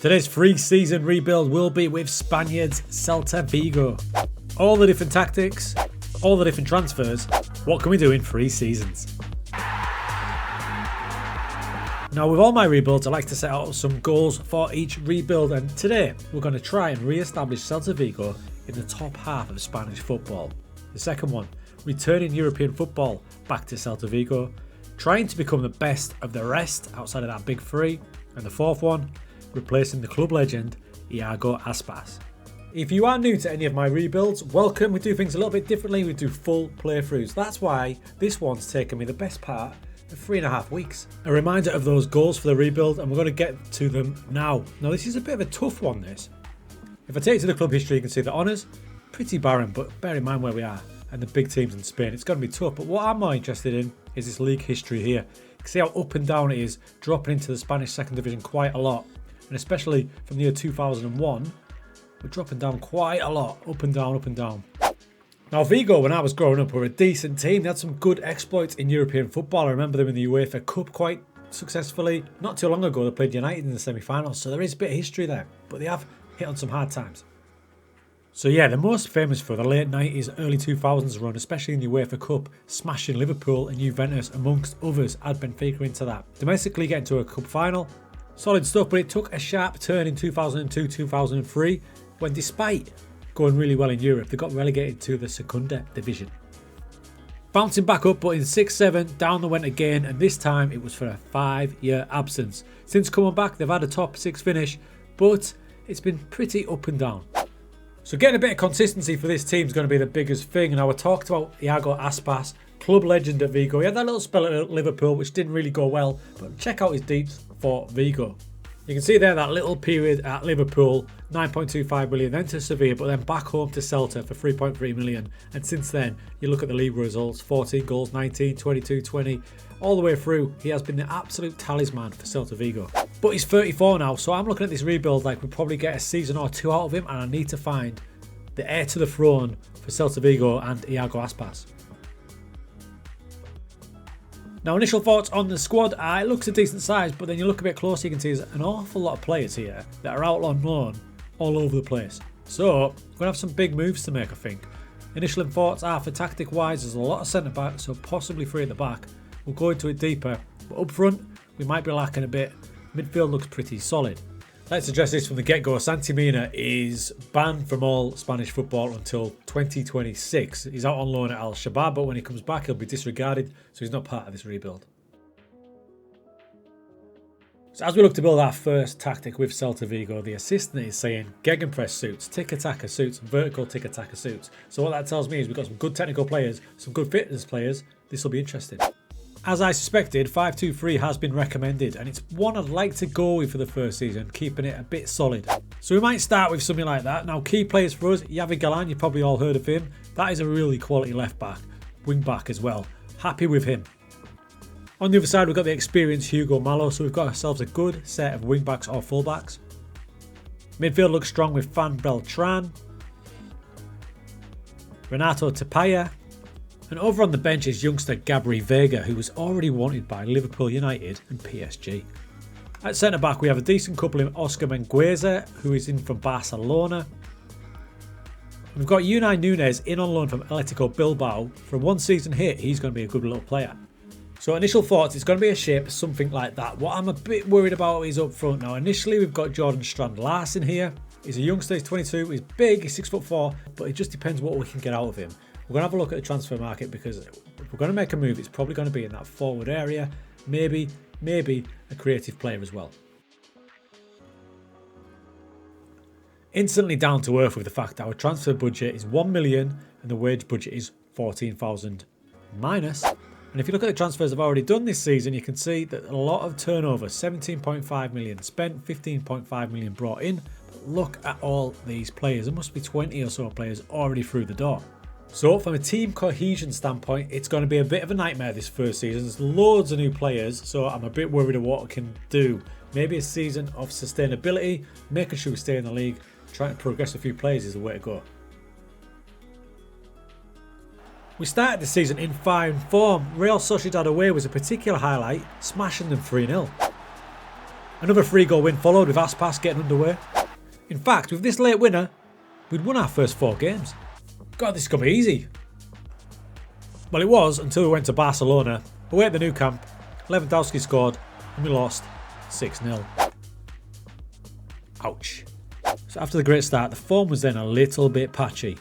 Today's free season rebuild will be with Spaniards Celta Vigo. All the different tactics, all the different transfers, what can we do in 3 seasons? Now with all my rebuilds I like to set out some goals for each rebuild, and today we're going to try and re-establish Celta Vigo in the top half of Spanish football. The second one, returning European football back to Celta Vigo, trying to become the best of the rest outside of that big 3, and the fourth one, replacing the club legend Iago Aspas. If you are new to any of my rebuilds, welcome. We do things a little bit differently. We do full playthroughs. That's why this one's taken me the best part of 3.5 weeks. A reminder of those goals for the rebuild, and we're going to get to them now. Now this is a bit of a tough one, this. If I take you to the club history, you can see the honours, pretty barren, but bear in mind where we are and the big teams in Spain. It's going to be tough, but what I'm more interested in is this league history here. You can see how up and down it is, dropping into the Spanish second division quite a lot. And especially from the year 2001, we're dropping down quite a lot, up and down, up and down. Now Vigo, when I was growing up, were a decent team. They had some good exploits in European football. I remember them in the UEFA Cup quite successfully. Not too long ago, they played United in the semi-finals, so there is a bit of history there. But they have hit on some hard times. So yeah, they're most famous for the late 90s, early 2000s run, especially in the UEFA Cup, smashing Liverpool and Juventus amongst others. Add Benfica into that. Domestically getting to a cup final. Solid stuff, but it took a sharp turn in 2002-2003 when, despite going really well in Europe, they got relegated to the Segunda division. Bouncing back up, but in 6-7, down they went again, and this time it was for a 5-year absence. Since coming back, they've had a top 6 finish, but it's been pretty up and down. So getting a bit of consistency for this team is going to be the biggest thing. And I talked about Iago Aspas, club legend at Vigo. He had that little spell at Liverpool, which didn't really go well, but check out his deets for Vigo. You can see there that little period at Liverpool, 9.25 million, then to Sevilla, but then back home to Celta for 3.3 million. And since then, you look at the league results, 14 goals, 19, 22, 20, all the way through. He has been the absolute talisman for Celta Vigo. But he's 34 now, so I'm looking at this rebuild like we'll probably get a season or 2 out of him, and I need to find the heir to the throne for Celta Vigo and Iago Aspas. Now, initial thoughts on the squad, it looks a decent size, but then you look a bit closer, you can see there's an awful lot of players here that are out on loan all over the place. So, we're going to have some big moves to make, I think. Initial thoughts are, for tactic-wise, there's a lot of centre-backs, so possibly 3 at the back. We'll go into it deeper, but up front, we might be lacking a bit. Midfield looks pretty solid. Let's address this from the get-go. Santi Mina is banned from all Spanish football until 2026. He's out on loan at Al Shabab, but when he comes back, he'll be disregarded, so he's not part of this rebuild. So as we look to build our first tactic with Celta Vigo, the assistant is saying gegenpress suits, tiki-taka suits, vertical tiki-taka suits. So what that tells me is we've got some good technical players, some good fitness players. This will be interesting. As I suspected, 5-2-3 has been recommended, and it's one I'd like to go with for the first season, keeping it a bit solid. So we might start with something like that. Now, key players for us, Javi Galan, you've probably all heard of him. That is a really quality left back, wing back as well. Happy with him. On the other side, we've got the experienced Hugo Malo, so we've got ourselves a good set of wing backs or full backs. Midfield looks strong with Fan Beltran, Renato Tapia. And over on the bench is youngster Gabri Vega, who was already wanted by Liverpool United and PSG. At centre-back, we have a decent couple in Oscar Mengueza, who is in from Barcelona. We've got Unai Nunez in on loan from Atletico Bilbao. From one season hit, he's going to be a good little player. So initial thoughts, it's going to be a shape, something like that. What I'm a bit worried about is up front. Now, initially, we've got Jordan Strand Larsen here. He's a youngster, he's 22, he's big, he's 6'4", but it just depends what we can get out of him. We're going to have a look at the transfer market, because if we're going to make a move, it's probably going to be in that forward area. Maybe a creative player as well. Instantly down to earth with the fact that our transfer budget is 1 million and the wage budget is 14,000 minus. And if you look at the transfers I've already done this season, you can see that a lot of turnover, 17.5 million spent, 15.5 million brought in. But look at all these players. There must be 20 or so players already through the door. So from a team cohesion standpoint, it's going to be a bit of a nightmare this first season. There's loads of new players, so I'm a bit worried of what we can do. Maybe a season of sustainability, making sure we stay in the league, trying to progress a few players is the way to go. We started the season in fine form. Real Sociedad away was a particular highlight, smashing them 3-0. Another 3-goal win followed with Aspas getting underway. In fact, with this late winner, we'd won our first 4 games. God, this is going to be easy. Well, it was until we went to Barcelona, away at the new camp. Lewandowski scored and we lost 6-0. Ouch. So after the great start, the form was then a little bit patchy.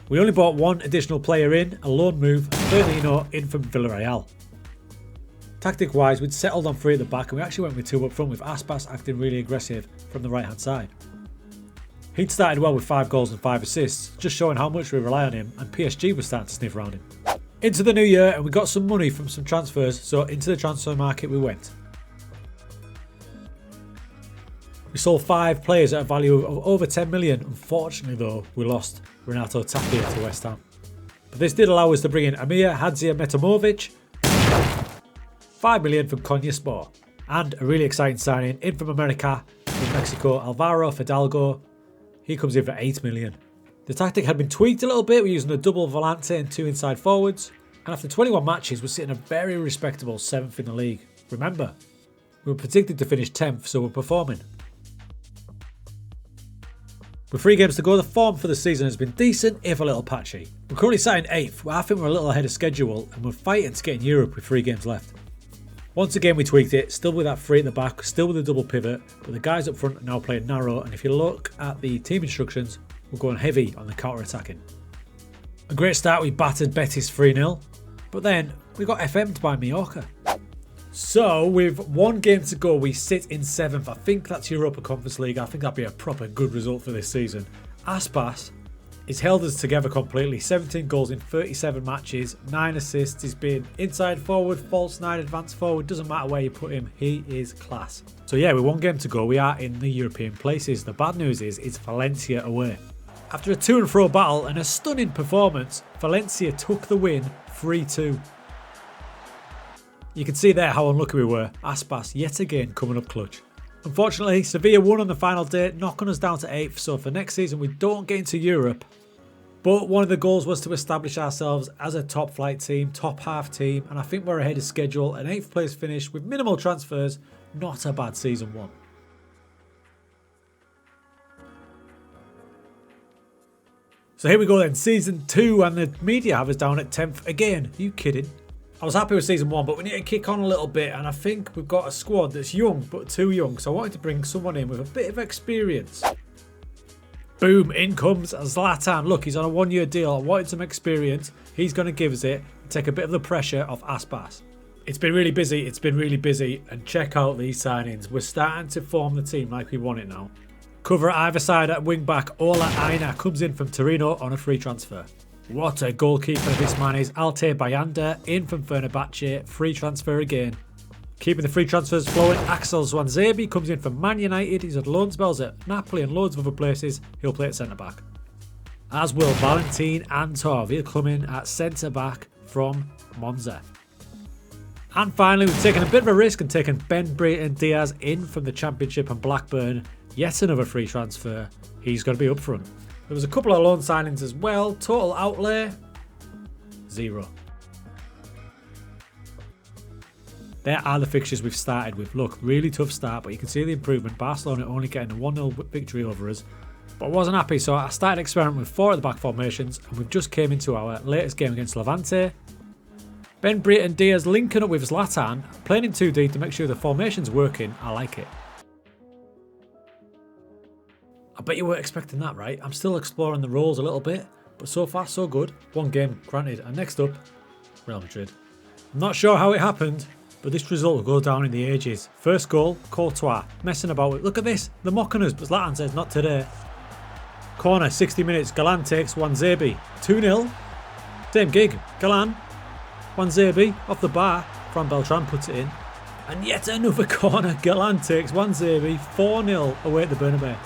We only bought 1 additional player in, a loan move, Firmino in from Villarreal. Tactic wise, we'd settled on 3 at the back and we actually went with 2 up front with Aspas acting really aggressive from the right hand side. He'd started well with 5 goals and 5 assists, just showing how much we rely on him, and PSG was starting to sniff around him. Into the new year and we got some money from some transfers, so into the transfer market we went. We sold 5 players at a value of over 10 million. Unfortunately though, we lost Renato Tapia to West Ham. But this did allow us to bring in Amir Hadzimetovic, 5 million from Konyaspor, and a really exciting signing in from America, from Mexico, Alvaro Fidalgo. He comes in for 8 million. The tactic had been tweaked a little bit. We're using a double volante and 2 inside forwards. And after 21 matches, we're sitting a very respectable 7th in the league. Remember, we were predicted to finish 10th, so we're performing. With 3 games to go, the form for the season has been decent, if a little patchy. We're currently sat in 8th, where I think we're a little ahead of schedule, and we're fighting to get in Europe with 3 games left. Once again we tweaked it, still with that 3 at the back, still with a double pivot, but the guys up front are now playing narrow, and if you look at the team instructions, we're going heavy on the counter-attacking. A great start, we battered Betis 3-0, but then we got FM'd by Mallorca. So with 1 game to go, we sit in 7th. I think that's Europa Conference League. I think that'd be a proper good result for this season. Aspas has held us together completely. 17 goals in 37 matches, 9 assists. He's been inside forward, false 9, advanced forward. Doesn't matter where you put him, he is class. So yeah, with 1 game to go, we are in the European places. The bad news is it's Valencia away. After a to and fro battle and a stunning performance, Valencia took the win 3-2. You can see there how unlucky we were. Aspas yet again coming up clutch. Unfortunately, Sevilla won on the final day, knocking us down to 8th, so for next season we don't get into Europe. But one of the goals was to establish ourselves as a top flight team, top half team, and I think we're ahead of schedule. An 8th place finish with minimal transfers, not a bad season 1. So here we go then, season 2, and the media have us down at 10th again. Are you kidding? I was happy with season 1, but we need to kick on a little bit, and I think we've got a squad that's young, but too young, so I wanted to bring someone in with a bit of experience. Boom, in comes Zlatan. Look, he's on a 1-year deal. I wanted some experience. He's going to give us it and take a bit of the pressure off Aspas. It's been really busy, and check out these signings. We're starting to form the team like we want it now. Cover at either side at wing back, Ola Aina comes in from Torino on a free transfer. What a goalkeeper this man is. Altay Bayanda in from Fenerbahce, free transfer again. Keeping the free transfers flowing, Axel Zwanzebe comes in from Man United. He's had loan spells at Napoli and loads of other places. He'll play at centre back. As will Valentin Antov. He'll come in at centre back from Monza. And finally, we've taken a bit of a risk and taken Ben Brayton Diaz in from the Championship and Blackburn. Yet another free transfer. He's going to be up front. There was a couple of loan signings as well. Total outlay, 0. There are the fixtures we've started with. Look, really tough start, but you can see the improvement. Barcelona only getting a 1-0 victory over us. But I wasn't happy, so I started experimenting with 4 at the back formations, and we've just came into our latest game against Levante. Ben Brayton Diaz linking up with Zlatan, playing in 2D to make sure the formation's working. I like it. I bet you weren't expecting that, right? I'm still exploring the roles a little bit, but so far so good. 1 game, granted. And next up, Real Madrid. I'm not sure how it happened, but this result will go down in the ages. First goal, Courtois, messing about with. Look at this, they're mocking us, but Zlatan says not today. Corner, 60 minutes, Galan takes Zwanzebe. 2-0. Same gig, Galan, Zwanzebe, off the bar. Fran Beltran puts it in. And yet another corner, Galan takes Zwanzebe. 4-0 away at the Bernabeu.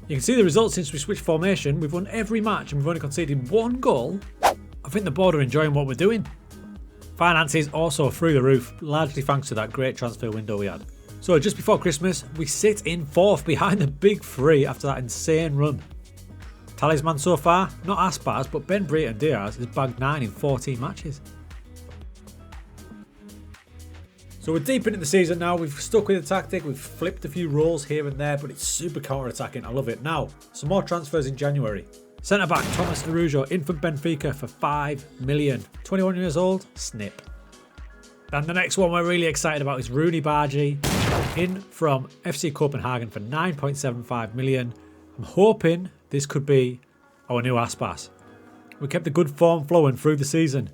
You can see the results since we switched formation. We've won every match and we've only conceded 1 goal. I think the board are enjoying what we're doing. Finances also through the roof, largely thanks to that great transfer window we had. So just before Christmas, we sit in 4th behind the big 3 after that insane run. Talisman so far, not Aspas, but Ben Brayton Diaz has bagged 9 in 14 matches. So we're deep into the season now. We've stuck with the tactic. We've flipped a few roles here and there, but it's super counter-attacking. I love it. Now, some more transfers in January. Centre-back Thomas Arujo in from Benfica for 5 million. 21 years old, snip. And the next one we're really excited about is Rooney Bargi in from FC Copenhagen for 9.75 million. I'm hoping this could be our new Aspas. We kept the good form flowing through the season.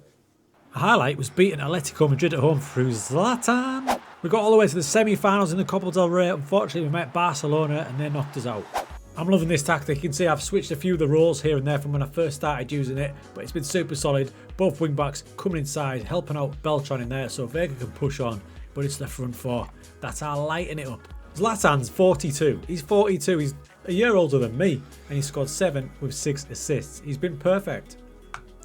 A highlight was beating Atletico Madrid at home through Zlatan. We got all the way to the semi-finals in the Copa del Rey. Unfortunately, we met Barcelona and they knocked us out. I'm loving this tactic. You can see I've switched a few of the roles here and there from when I first started using it, but it's been super solid. Both wing-backs coming inside, helping out Beltran in there so Vega can push on, but it's the front four that are lighting it up. Zlatan's 42. He's 42. He's a year older than me, and he scored 7 with 6 assists. He's been perfect.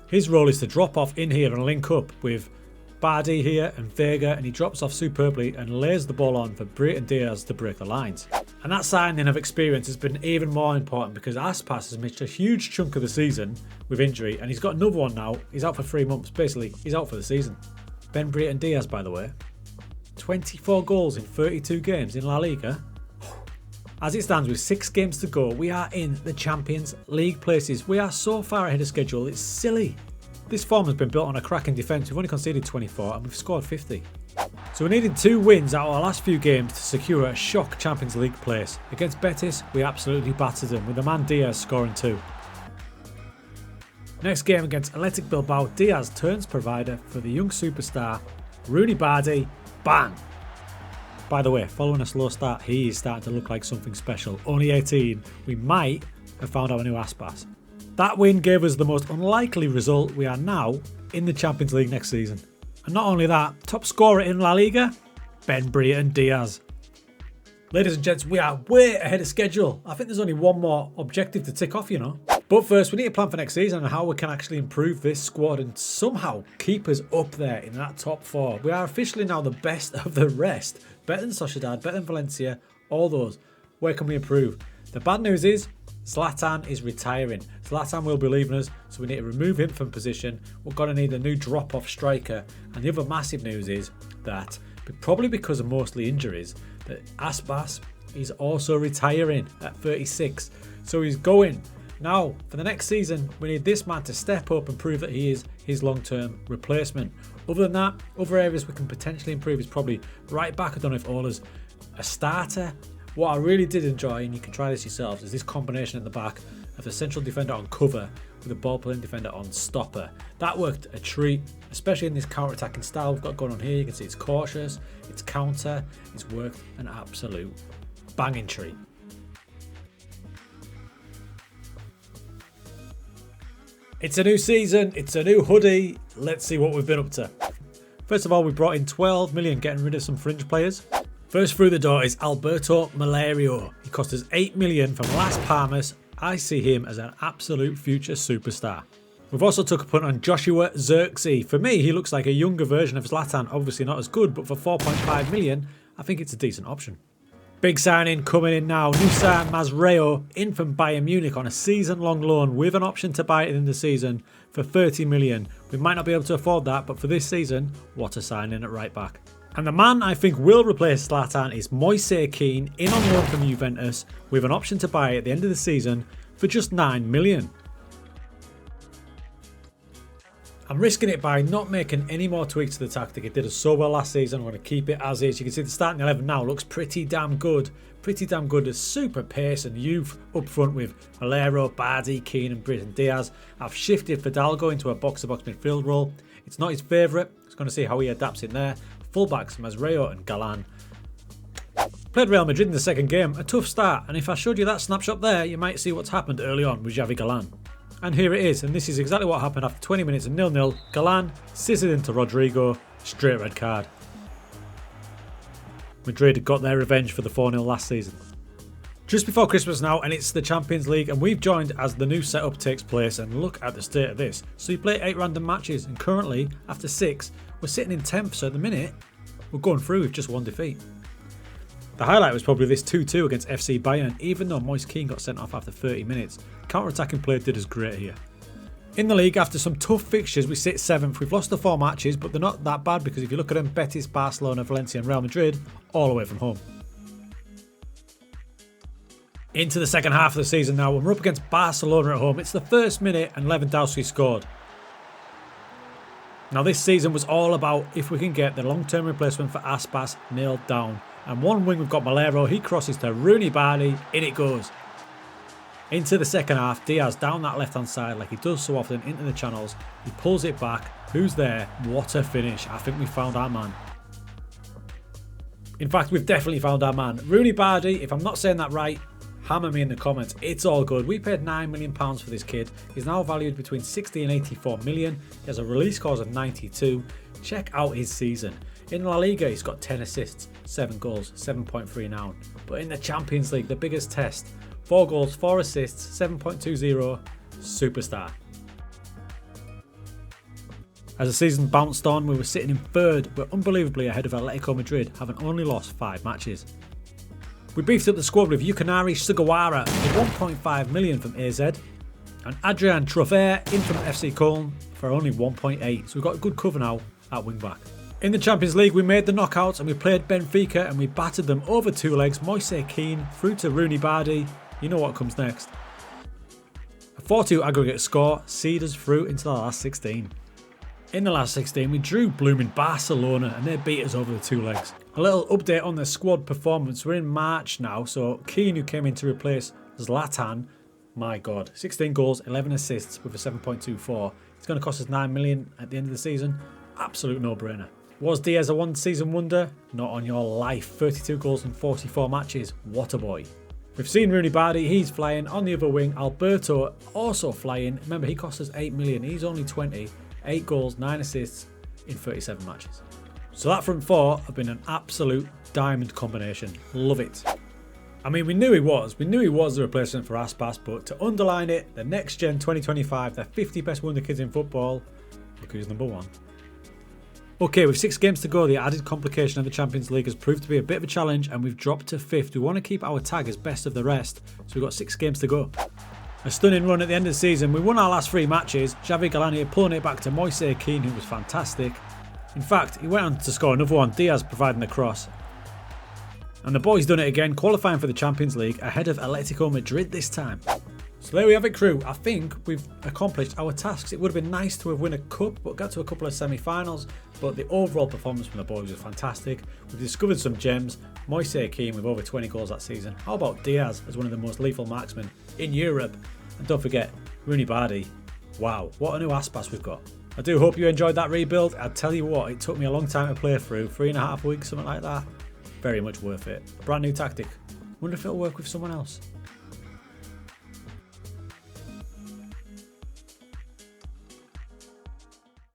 His role is to drop off in here and link up with Bardi here and Vega, and he drops off superbly and lays the ball on for Brayton Diaz to break the lines. And that signing of experience has been even more important because Aspas has missed a huge chunk of the season with injury, and he's got another one now. He's out for 3 months. Basically, he's out for the season. Ben Brayton Diaz, by the way, 24 goals in 32 games in La Liga. As it stands with 6 games to go, we are in the Champions League places. We are so far ahead of schedule, it's silly. This form has been built on a cracking defence. We've only conceded 24 and we've scored 50. So we needed 2 wins out of our last few games to secure a shock Champions League place. Against Betis, we absolutely battered them with the man Diaz scoring 2. Next game against Athletic Bilbao, Diaz turns provider for the young superstar Rooney Bardi. Bang! By the way, following a slow start, he is starting to look like something special. Only 18. We might have found our new Aspas. That win gave us the most unlikely result. We are now in the Champions League next season. And not only that, top scorer in La Liga, Ben Brayton Diaz. Ladies and gents, we are way ahead of schedule. I think there's only one more objective to tick off, you know. But first, we need to plan for next season and how we can actually improve this squad and somehow keep us up there in that top 4. We are officially now the best of the rest. Better than Sociedad, better than Valencia, all those. Where can we improve? The bad news is Zlatan is retiring. Zlatan will be leaving us, so we need to remove him from position. We're going to need a new drop-off striker. And the other massive news is that, probably because of mostly injuries, that Aspas is also retiring at 36. So he's going. Now, for the next season, we need this man to step up and prove that he is his long-term replacement. Other than that, other areas we can potentially improve is probably right back. I don't know if Ola's a starter. What I really did enjoy, and you can try this yourselves, is this combination at the back of the central defender on cover with the ball-playing defender on stopper. That worked a treat, especially in this counter-attacking style we've got going on here. You can see it's cautious, it's counter, it's worked an absolute banging treat. It's a new season, it's a new hoodie. Let's see what we've been up to. First of all, we brought in 12 million, getting rid of some fringe players. First through the door is Alberto Malario. He cost us 8 million from Las Palmas. I see him as an absolute future superstar. We've also took a punt on Joshua Zirkzee. For me, he looks like a younger version of Zlatan. Obviously not as good, but for 4.5 million, I think it's a decent option. Big signing coming in now. Nusa Mazraoui in from Bayern Munich on a season-long loan with an option to buy it in the season for 30 million. We might not be able to afford that, but for this season, what a signing at right back. And the man I think will replace Zlatan is Moise Kean in on loan from Juventus with an option to buy at the end of the season for just 9 million. I'm risking it by not making any more tweaks to the tactic. It did us so well last season. I'm going to keep it as is. You can see the starting 11 now looks pretty damn good. Pretty damn good. There's super pace and youth up front with Valero, Bardi, Keane and Brayton Diaz. I've shifted Fidalgo into a box-to-box midfield role. It's not his favourite. It's going to see how he adapts in there. Fullbacks Mazraoui and Galan. Played Real Madrid in the second game. A tough start. And if I showed you that snapshot there, you might see what's happened early on with Xavi Galan. And here it is, and this is exactly what happened after 20 minutes of 0-0. Galan scissored into Rodrigo, straight red card. Madrid got their revenge for the 4-0 last season. Just before Christmas now, and it's the Champions League, and we've joined as the new setup takes place, and look at the state of this. So you play 8 random matches, and currently, after 6, we're sitting in 10th, so at the minute, we're going through with just 1 defeat. The highlight was probably this 2-2 against FC Bayern, even though Moise Kean got sent off after 30 minutes. Counter-attacking play did us great here. In the league, after some tough fixtures, we sit 7th. We've lost the 4 matches, but they're not that bad because if you look at them, Betis, Barcelona, Valencia and Real Madrid, all away from home. Into the second half of the season now, when we're up against Barcelona at home. It's the first minute and Lewandowski scored. Now this season was all about if we can get the long-term replacement for Aspas nailed down. And one wing we've got Malero, he crosses to Rooney Bardi, in it goes. Into the second half, Diaz down that left-hand side like he does so often into the channels. He pulls it back. Who's there? What a finish. I think we found our man. In fact, we've definitely found our man. Rooney Bardi, if I'm not saying that right, hammer me in the comments. It's all good. We paid £9 million for this kid. He's now valued between 60 and 84 million. He has a release clause of 92. Check out his season. In La Liga, he's got 10 assists, 7 goals, 7.3 now. But in the Champions League, the biggest test, 4 goals, 4 assists, 7.20, superstar. As the season bounced on, we were sitting in 3rd, but unbelievably ahead of Atletico Madrid, having only lost 5 matches. We beefed up the squad with Yukinari Sugawara for 1.5 million from AZ, and Adrian Trover in from FC Köln for only 1.8, so we've got a good cover now at wing back. In the Champions League, we made the knockouts and we played Benfica and we battered them over 2 legs. Moise Kean through to Rooney Bardi. You know what comes next. A 4-2 aggregate score seed us through into the last 16. In the last 16, we drew blooming Barcelona and they beat us over the 2 legs. A little update on the squad performance. We're in March now, so Keane, who came in to replace Zlatan, my God, 16 goals, 11 assists with a 7.24. It's going to cost us 9 million at the end of the season. Absolute no-brainer. Was Diaz a one-season wonder? Not on your life. 32 goals in 44 matches. What a boy. We've seen Rooney Bardi, he's flying. On the other wing, Alberto also flying. Remember, he cost us 8 million. He's only 20. 8 goals, 9 assists in 37 matches. So that front 4 have been an absolute diamond combination. Love it. I mean, we knew he was the replacement for Aspas, but to underline it, the next gen 2025, the 50 best wonder kids in football, look who's number 1. Okay, with 6 games to go, the added complication of the Champions League has proved to be a bit of a challenge and we've dropped to 5th. We want to keep our tag as best of the rest, so we've got 6 games to go. A stunning run at the end of the season. We won our last 3 matches. Xavi Galani pulling it back to Moise Kean, who was fantastic. In fact, he went on to score another one, Diaz providing the cross. And the boys done it again, qualifying for the Champions League ahead of Atletico Madrid this time. So there we have it, crew. I think we've accomplished our tasks. It would have been nice to have won a cup, but got to a couple of semi-finals. But the overall performance from the boys was fantastic. We've discovered some gems. Moise Kean with over 20 goals that season. How about Diaz as one of the most lethal marksmen in Europe? And don't forget, Rooney Bardi. Wow, what a new Aspas we've got. I do hope you enjoyed that rebuild. I'll tell you what, it took me a long time to play through. 3.5 weeks, something like that. Very much worth it. Brand new tactic. Wonder if it'll work with someone else.